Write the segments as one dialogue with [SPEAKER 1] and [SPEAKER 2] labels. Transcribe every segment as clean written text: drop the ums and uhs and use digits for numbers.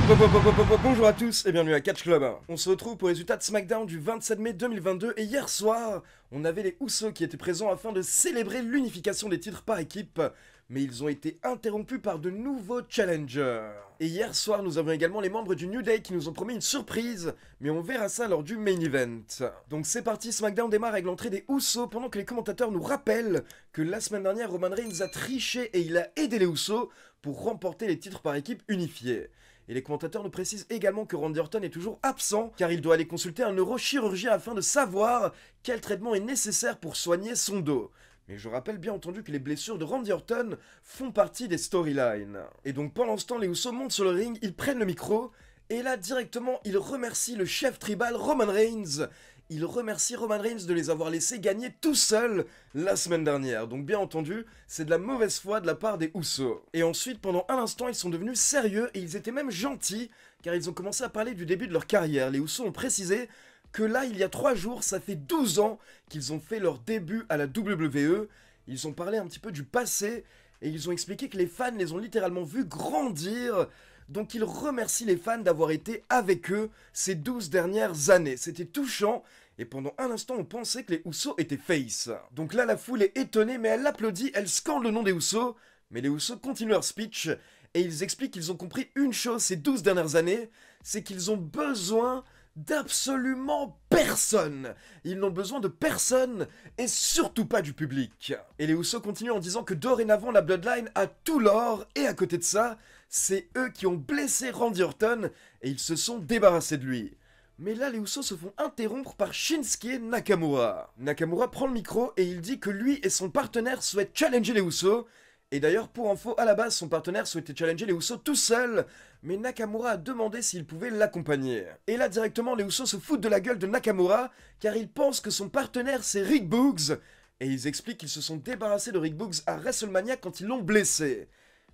[SPEAKER 1] Bonjour à tous et bienvenue à Catch Club. On se retrouve pour les résultats de SmackDown du 27 mai 2022 et hier soir, on avait les Usos qui étaient présents afin de célébrer l'unification des titres par équipe, mais ils ont été interrompus par de nouveaux challengers. Et hier soir, nous avons également les membres du New Day qui nous ont promis une surprise, mais on verra ça lors du main event. Donc c'est parti, SmackDown démarre avec l'entrée des Usos pendant que les commentateurs nous rappellent que la semaine dernière, Roman Reigns a triché et il a aidé les Usos pour remporter les titres par équipe unifiés. Et les commentateurs nous précisent également que Randy Orton est toujours absent car il doit aller consulter un neurochirurgien afin de savoir quel traitement est nécessaire pour soigner son dos. Mais je rappelle bien entendu que les blessures de Randy Orton font partie des storylines. Et donc pendant ce temps, les Usos montent sur le ring, ils prennent le micro, et là directement ils remercient le chef tribal Roman Reigns. Il remercie Roman Reigns de les avoir laissés gagner tout seuls la semaine dernière. Donc bien entendu, c'est de la mauvaise foi de la part des Usos. Et ensuite, pendant un instant, ils sont devenus sérieux et ils étaient même gentils, car ils ont commencé à parler du début de leur carrière. Les Usos ont précisé que là, il y a 3 jours, ça fait 12 ans qu'ils ont fait leur début à la WWE. Ils ont parlé un petit peu du passé et ils ont expliqué que les fans les ont littéralement vus grandir. Donc ils remercient les fans d'avoir été avec eux ces 12 dernières années. C'était touchant, et pendant un instant on pensait que les Usos étaient face. Donc là la foule est étonnée, mais elle applaudit, elle scande le nom des Usos. Mais les Usos continuent leur speech, et ils expliquent qu'ils ont compris une chose ces 12 dernières années, c'est qu'ils ont besoin d'absolument personne. Ils n'ont besoin de personne, et surtout pas du public. Et les Usos continuent en disant que dorénavant la Bloodline a tout l'or, et à côté de ça, c'est eux qui ont blessé Randy Orton et ils se sont débarrassés de lui. Mais là, les Usos se font interrompre par Shinsuke Nakamura. Nakamura prend le micro et il dit que lui et son partenaire souhaitent challenger les Usos. Et d'ailleurs, pour info, à la base, son partenaire souhaitait challenger les Usos tout seul, mais Nakamura a demandé s'il pouvait l'accompagner. Et là, directement, les Usos se foutent de la gueule de Nakamura, car ils pensent que son partenaire, c'est Rick Boogs. Et ils expliquent qu'ils se sont débarrassés de Rick Boogs à WrestleMania quand ils l'ont blessé.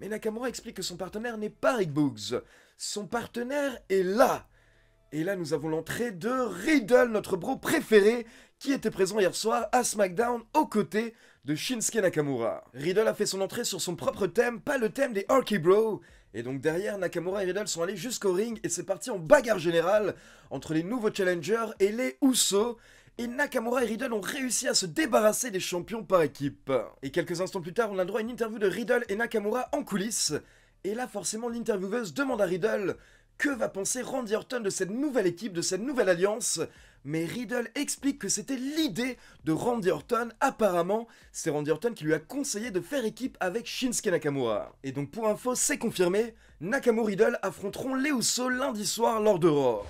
[SPEAKER 1] Mais Nakamura explique que son partenaire n'est pas Rick Boogs. Son partenaire est là. Et là, nous avons l'entrée de Riddle, notre bro préféré, qui était présent hier soir à SmackDown aux côtés de Shinsuke Nakamura. Riddle a fait son entrée sur son propre thème, pas le thème des Harky Bro. Et donc derrière, Nakamura et Riddle sont allés jusqu'au ring et c'est parti en bagarre générale entre les nouveaux challengers et les Usos. Et Nakamura et Riddle ont réussi à se débarrasser des champions par équipe. Et quelques instants plus tard, on a droit à une interview de Riddle et Nakamura en coulisses. Et là, forcément, l'intervieweuse demande à Riddle que va penser Randy Orton de cette nouvelle équipe, de cette nouvelle alliance. Mais Riddle explique que c'était l'idée de Randy Orton. Apparemment, c'est Randy Orton qui lui a conseillé de faire équipe avec Shinsuke Nakamura. Et donc pour info, c'est confirmé, Nakamura et Riddle affronteront les Usos lundi soir lors de Raw.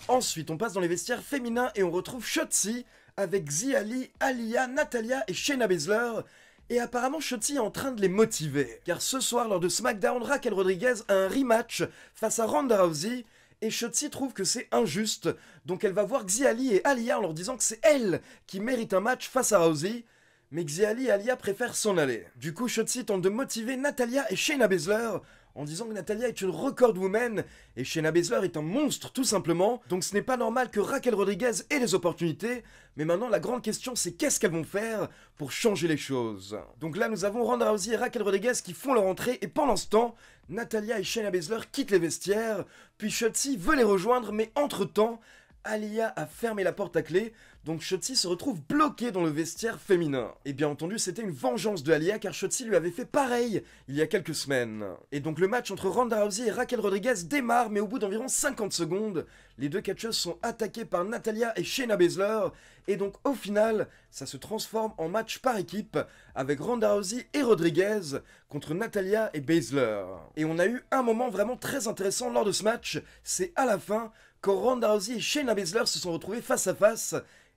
[SPEAKER 1] Ensuite, on passe dans les vestiaires féminins et on retrouve Shotzi avec Xia Li, Aliyah, Natalya et Shayna Baszler. Et apparemment, Shotzi est en train de les motiver. Car ce soir, lors de SmackDown, Raquel Rodriguez a un rematch face à Ronda Rousey. Et Shotzi trouve que c'est injuste. Donc elle va voir Xia Li et Aliyah en leur disant que c'est elle qui mérite un match face à Rousey. Mais Xia Li et Aliyah préfèrent s'en aller. Du coup, Shotzi tente de motiver Natalya et Shayna Baszler en disant que Natalya est une record woman et Shayna Baszler est un monstre tout simplement. Donc ce n'est pas normal que Raquel Rodriguez ait les opportunités. Mais maintenant la grande question c'est qu'est-ce qu'elles vont faire pour changer les choses. Donc là nous avons Ronda Rousey et Raquel Rodriguez qui font leur entrée et pendant ce temps, Natalya et Shayna Baszler quittent les vestiaires. Puis Shotzi veut les rejoindre mais entre temps, Aliyah a fermé la porte à clé, donc Shotzi se retrouve bloquée dans le vestiaire féminin. Et bien entendu, c'était une vengeance de Aliyah car Shotzi lui avait fait pareil il y a quelques semaines. Et donc le match entre Ronda Rousey et Raquel Rodriguez démarre, mais au bout d'environ 50 secondes, les deux catcheuses sont attaquées par Natalya et Shayna Baszler. Et donc au final, ça se transforme en match par équipe avec Ronda Rousey et Rodriguez contre Natalya et Baszler. Et on a eu un moment vraiment très intéressant lors de ce match, c'est à la fin, quand Ronda Rousey et Shayna Baszler se sont retrouvés face à face.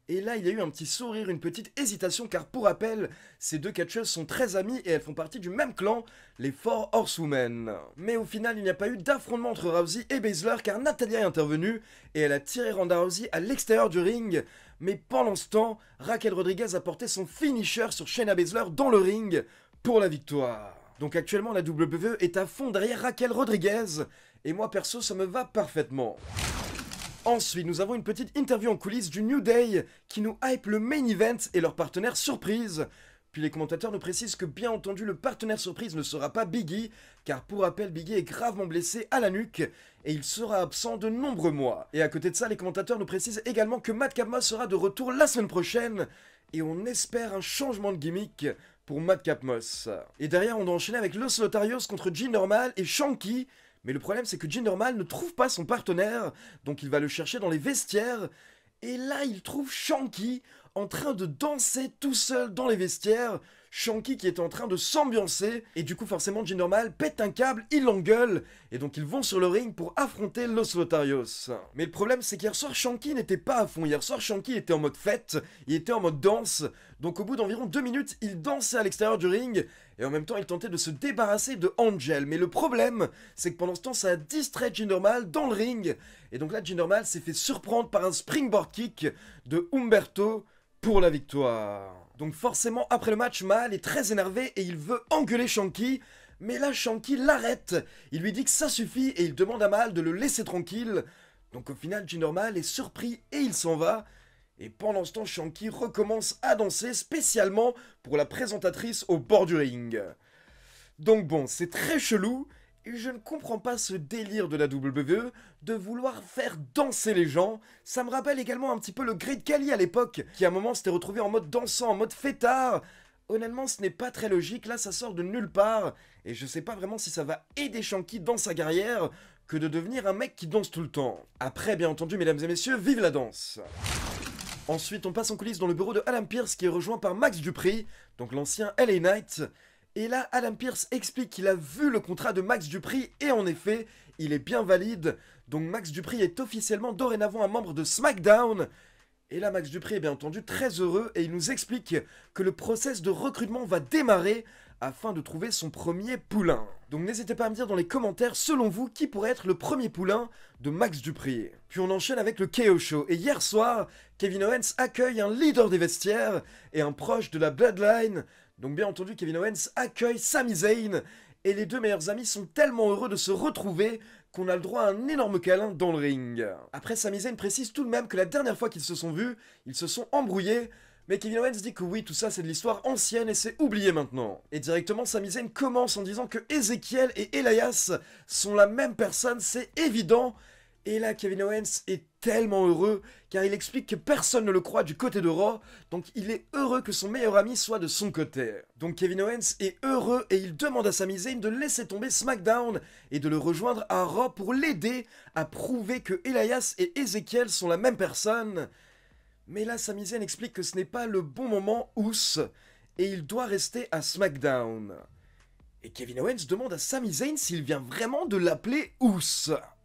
[SPEAKER 1] Et là, il y a eu un petit sourire, une petite hésitation, car pour rappel, ces deux catcheuses sont très amies et elles font partie du même clan, les Four Horsewomen. Mais au final, il n'y a pas eu d'affrontement entre Rousey et Baszler, car Natalya est intervenue et elle a tiré Ronda Rousey à l'extérieur du ring. Mais pendant ce temps, Raquel Rodriguez a porté son finisher sur Shayna Baszler dans le ring pour la victoire. Donc actuellement, la WWE est à fond derrière Raquel Rodriguez, et moi perso, ça me va parfaitement. Ensuite, nous avons une petite interview en coulisses du New Day qui nous hype le main event et leur partenaire surprise. Puis les commentateurs nous précisent que bien entendu le partenaire surprise ne sera pas Biggie, car pour rappel Biggie est gravement blessé à la nuque et il sera absent de nombreux mois. Et à côté de ça, les commentateurs nous précisent également que Madcap Moss sera de retour la semaine prochaine et on espère un changement de gimmick pour Madcap Moss. Et derrière on doit enchaîner avec Los Lotarios contre Jinder et Shanky, mais le problème c'est que Jinder ne trouve pas son partenaire, donc il va le chercher dans les vestiaires, et là il trouve Shanky en train de danser tout seul dans les vestiaires, Shanky qui est en train de s'ambiancer, et du coup forcément Jinder pète un câble, il l'engueule, et donc ils vont sur le ring pour affronter Los Lotarios. Mais le problème c'est qu'hier soir Shanky n'était pas à fond, hier soir Shanky était en mode fête, il était en mode danse, donc au bout d'environ 2 minutes, il dansait à l'extérieur du ring, et en même temps il tentait de se débarrasser de Angel, mais le problème c'est que pendant ce temps ça a distrait Jinder dans le ring, et donc là Jinder s'est fait surprendre par un springboard kick de Humberto pour la victoire. Donc forcément après le match, Mal est très énervé et il veut engueuler Shanky, mais là Shanky l'arrête, il lui dit que ça suffit et il demande à Mal de le laisser tranquille. Donc au final Jinder est surpris et il s'en va, et pendant ce temps Shanky recommence à danser spécialement pour la présentatrice au bord du ring. Donc bon, c'est très chelou, et je ne comprends pas ce délire de la WWE de vouloir faire danser les gens. Ça me rappelle également un petit peu le Great Khali à l'époque, qui à un moment s'était retrouvé en mode dansant, en mode fêtard. Honnêtement, ce n'est pas très logique, là ça sort de nulle part, et je sais pas vraiment si ça va aider Shanky dans sa carrière que de devenir un mec qui danse tout le temps. Après, bien entendu, mesdames et messieurs, vive la danse! Ensuite, on passe en coulisses dans le bureau de Adam Pearce qui est rejoint par Max Dupri, donc l'ancien LA Knight. Et là, Adam Pearce explique qu'il a vu le contrat de Max Dupri et en effet, il est bien valide. Donc Max Dupri est officiellement dorénavant un membre de SmackDown. Et là, Max Dupri est bien entendu très heureux et il nous explique que le process de recrutement va démarrer afin de trouver son premier poulain. Donc n'hésitez pas à me dire dans les commentaires, selon vous, qui pourrait être le premier poulain de Max Dupri. Puis on enchaîne avec le KO Show. Et hier soir, Kevin Owens accueille un leader des vestiaires et un proche de la Bloodline. Donc bien entendu, Kevin Owens accueille Sami Zayn, et les deux meilleurs amis sont tellement heureux de se retrouver qu'on a le droit à un énorme câlin dans le ring. Après, Sami Zayn précise tout de même que la dernière fois qu'ils se sont vus, ils se sont embrouillés, mais Kevin Owens dit que oui, tout ça c'est de l'histoire ancienne et c'est oublié maintenant. Et directement, Sami Zayn commence en disant que Ezekiel et Elias sont la même personne, c'est évident. Et là, Kevin Owens est tellement heureux, car il explique que personne ne le croit du côté de Raw, donc il est heureux que son meilleur ami soit de son côté. Donc Kevin Owens est heureux et il demande à Sami Zayn de laisser tomber SmackDown et de le rejoindre à Raw pour l'aider à prouver que Elias et Ezekiel sont la même personne. Mais là, Sami Zayn explique que ce n'est pas le bon moment, ous, et il doit rester à SmackDown. Et Kevin Owens demande à Sami Zayn s'il vient vraiment de l'appeler ous.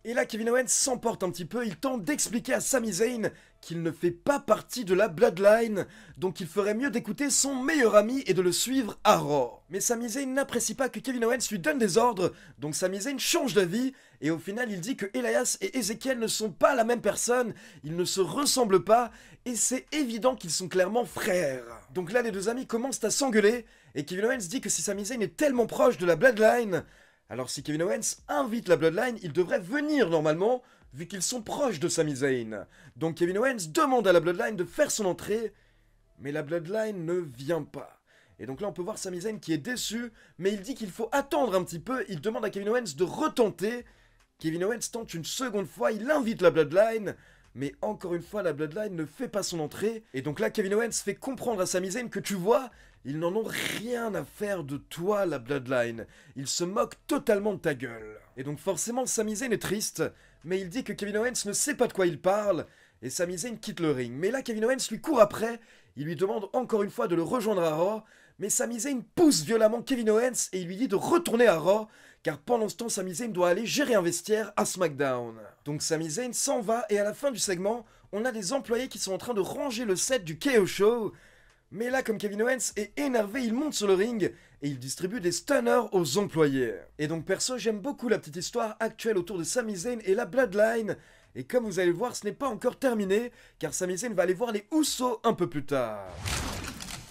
[SPEAKER 1] Et là, Kevin Owens s'emporte un petit peu, il tente d'expliquer à Sami Zayn qu'il ne fait pas partie de la Bloodline, donc il ferait mieux d'écouter son meilleur ami et de le suivre à Raw. Mais Sami Zayn n'apprécie pas que Kevin Owens lui donne des ordres, donc Sami Zayn change d'avis, et au final il dit que Elias et Ezekiel ne sont pas la même personne, ils ne se ressemblent pas, et c'est évident qu'ils sont clairement frères. Donc là, les deux amis commencent à s'engueuler, et Kevin Owens dit que si Sami Zayn est tellement proche de la Bloodline, alors si Kevin Owens invite la Bloodline, il devrait venir normalement, vu qu'ils sont proches de Sami Zayn. Donc Kevin Owens demande à la Bloodline de faire son entrée, mais la Bloodline ne vient pas. Et donc là on peut voir Sami Zayn qui est déçu, mais il dit qu'il faut attendre un petit peu, il demande à Kevin Owens de retenter. Kevin Owens tente une seconde fois, il invite la Bloodline, mais encore une fois la Bloodline ne fait pas son entrée. Et donc là Kevin Owens fait comprendre à Sami Zayn que tu vois, ils n'en ont rien à faire de toi, la Bloodline. Ils se moquent totalement de ta gueule. Et donc forcément, Sami Zayn est triste, mais il dit que Kevin Owens ne sait pas de quoi il parle, et Sami Zayn quitte le ring. Mais là, Kevin Owens lui court après, il lui demande encore une fois de le rejoindre à Raw, mais Sami Zayn pousse violemment Kevin Owens et il lui dit de retourner à Raw, car pendant ce temps, Sami Zayn doit aller gérer un vestiaire à SmackDown. Donc Sami Zayn s'en va, et à la fin du segment, on a des employés qui sont en train de ranger le set du KO Show. Mais là, comme Kevin Owens est énervé, il monte sur le ring et il distribue des stunners aux employés. Et donc perso, j'aime beaucoup la petite histoire actuelle autour de Sami Zayn et la Bloodline. Et comme vous allez le voir, ce n'est pas encore terminé, car Sami Zayn va aller voir les Usos un peu plus tard.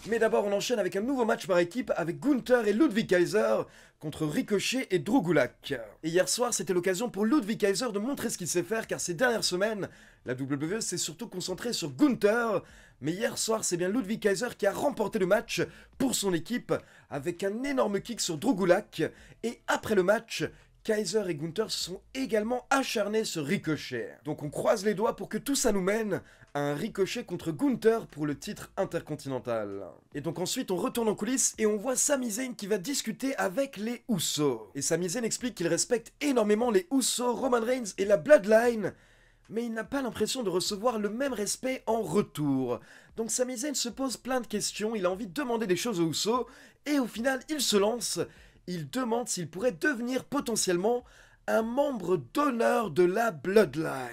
[SPEAKER 1] Mais d'abord on enchaîne avec un nouveau match par équipe avec Gunther et Ludwig Kaiser contre Ricochet et Drew Gulak. Et hier soir c'était l'occasion pour Ludwig Kaiser de montrer ce qu'il sait faire car ces dernières semaines, la WWE s'est surtout concentrée sur Gunther. Mais hier soir c'est bien Ludwig Kaiser qui a remporté le match pour son équipe avec un énorme kick sur Drew Gulak. Et après le match, Kaiser et Gunther se sont également acharnés sur Ricochet. Donc on croise les doigts pour que tout ça nous mène à un Ricochet contre Gunther pour le titre intercontinental. Et donc ensuite on retourne en coulisses et on voit Sami Zayn qui va discuter avec les Usos. Et Sami Zayn explique qu'il respecte énormément les Usos, Roman Reigns et la Bloodline, mais il n'a pas l'impression de recevoir le même respect en retour. Donc Sami Zayn se pose plein de questions, il a envie de demander des choses aux Usos, et au final il se lance. Il demande s'il pourrait devenir potentiellement un membre d'honneur de la Bloodline.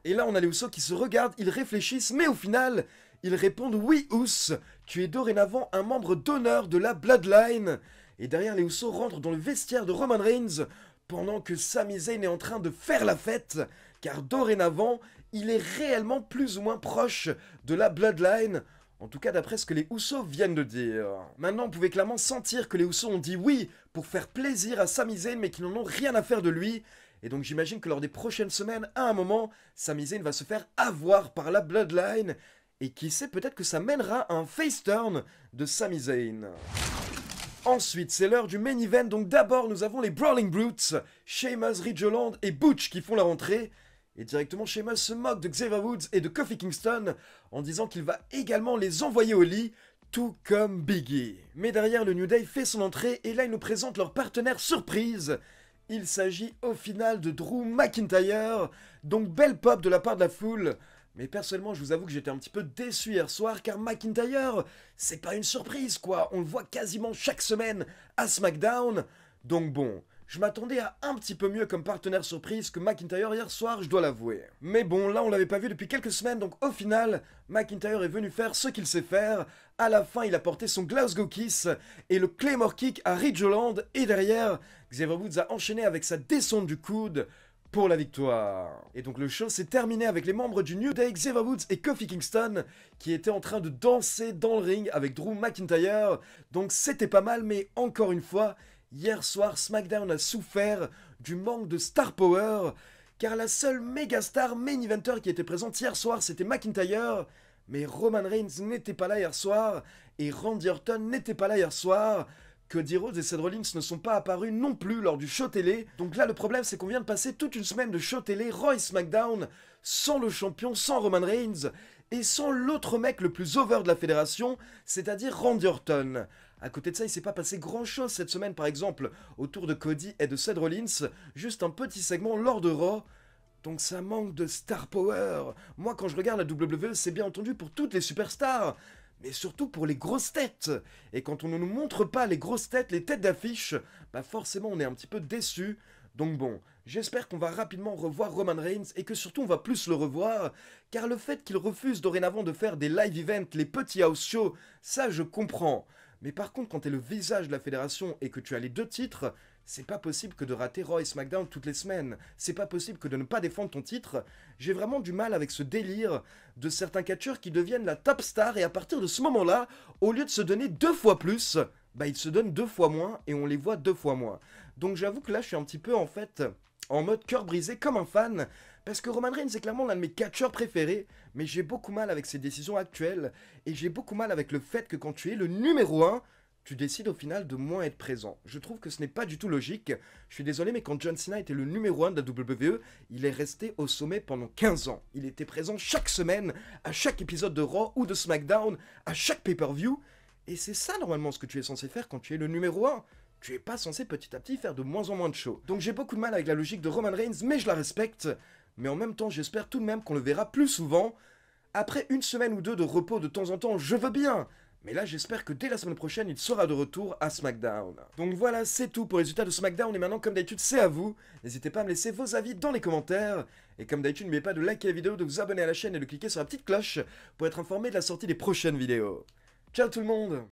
[SPEAKER 1] Et là, on a les Usos qui se regardent, ils réfléchissent, mais au final, ils répondent « Oui, Us, tu es dorénavant un membre d'honneur de la Bloodline ». Et derrière, les Usos rentrent dans le vestiaire de Roman Reigns pendant que Sami Zayn est en train de faire la fête, car dorénavant, il est réellement plus ou moins proche de la Bloodline. En tout cas, d'après ce que les Usos viennent de dire. Maintenant, on pouvait clairement sentir que les Usos ont dit oui pour faire plaisir à Sami Zayn, mais qu'ils n'en ont rien à faire de lui. Et donc, j'imagine que lors des prochaines semaines, à un moment, Sami Zayn va se faire avoir par la Bloodline. Et qui sait, peut-être que ça mènera à un face turn de Sami Zayn. Ensuite, c'est l'heure du main event. Donc d'abord, nous avons les Brawling Brutes, Sheamus, Ridge Holland et Butch qui font la rentrée. Et directement, Sheamus se moque de Xavier Woods et de Kofi Kingston en disant qu'il va également les envoyer au lit, tout comme Biggie. Mais derrière, le New Day fait son entrée et là, ils nous présentent leur partenaire surprise. Il s'agit au final de Drew McIntyre, donc belle pop de la part de la foule. Mais personnellement, je vous avoue que j'étais un petit peu déçu hier soir, car McIntyre, c'est pas une surprise quoi, on le voit quasiment chaque semaine à SmackDown. Donc bon, je m'attendais à un petit peu mieux comme partenaire surprise que McIntyre hier soir, je dois l'avouer. Mais bon, là on l'avait pas vu depuis quelques semaines, donc au final, McIntyre est venu faire ce qu'il sait faire. À la fin, il a porté son Glasgow Kiss et le Claymore Kick à Ridge Holland, et derrière, Xavier Woods a enchaîné avec sa descente du coude pour la victoire. Et donc le show s'est terminé avec les membres du New Day, Xavier Woods et Kofi Kingston, qui étaient en train de danser dans le ring avec Drew McIntyre. Donc c'était pas mal, mais encore une fois, hier soir, SmackDown a souffert du manque de star power, car la seule méga star main eventer qui était présente hier soir, c'était McIntyre, mais Roman Reigns n'était pas là hier soir, et Randy Orton n'était pas là hier soir. Cody Rhodes et Seth Rollins ne sont pas apparus non plus lors du show télé. Donc là, le problème, c'est qu'on vient de passer toute une semaine de show télé Raw et SmackDown sans le champion, sans Roman Reigns, et sans l'autre mec le plus over de la fédération, c'est-à-dire Randy Orton. À côté de ça, il s'est pas passé grand-chose cette semaine, par exemple, autour de Cody et de Seth Rollins, juste un petit segment lors de Raw. Donc ça manque de star power. Moi, quand je regarde la WWE, c'est bien entendu pour toutes les superstars, mais surtout pour les grosses têtes. Et quand on ne nous montre pas les grosses têtes, les têtes d'affiche, bah forcément on est un petit peu déçu. Donc bon, j'espère qu'on va rapidement revoir Roman Reigns et que surtout on va plus le revoir, car le fait qu'il refuse dorénavant de faire des live events, les petits house shows, ça je comprends. Mais par contre, quand t'es le visage de la fédération et que tu as les deux titres, c'est pas possible que de rater Raw et SmackDown toutes les semaines. C'est pas possible que de ne pas défendre ton titre. J'ai vraiment du mal avec ce délire de certains catcheurs qui deviennent la top star et à partir de ce moment-là, au lieu de se donner 2 fois plus, bah ils se donnent 2 fois moins et on les voit 2 fois moins. Donc j'avoue que là je suis un petit peu en fait en mode cœur brisé comme un fan, parce que Roman Reigns est clairement l'un de mes catcheurs préférés, mais j'ai beaucoup mal avec ses décisions actuelles, et j'ai beaucoup mal avec le fait que quand tu es le numéro 1, tu décides au final de moins être présent. Je trouve que ce n'est pas du tout logique. Je suis désolé, mais quand John Cena était le numéro 1 de la WWE, il est resté au sommet pendant 15 ans. Il était présent chaque semaine, à chaque épisode de Raw ou de SmackDown, à chaque pay-per-view, et c'est ça normalement ce que tu es censé faire quand tu es le numéro 1. Tu es pas censé petit à petit faire de moins en moins de shows. Donc j'ai beaucoup de mal avec la logique de Roman Reigns, mais je la respecte. Mais en même temps, j'espère tout de même qu'on le verra plus souvent. Après une semaine ou deux de repos de temps en temps, je veux bien. Mais là, j'espère que dès la semaine prochaine, il sera de retour à SmackDown. Donc voilà, c'est tout pour les résultats de SmackDown. Et maintenant, comme d'habitude, c'est à vous. N'hésitez pas à me laisser vos avis dans les commentaires. Et comme d'habitude, n'oubliez pas de liker la vidéo, de vous abonner à la chaîne et de cliquer sur la petite cloche pour être informé de la sortie des prochaines vidéos. Ciao tout le monde!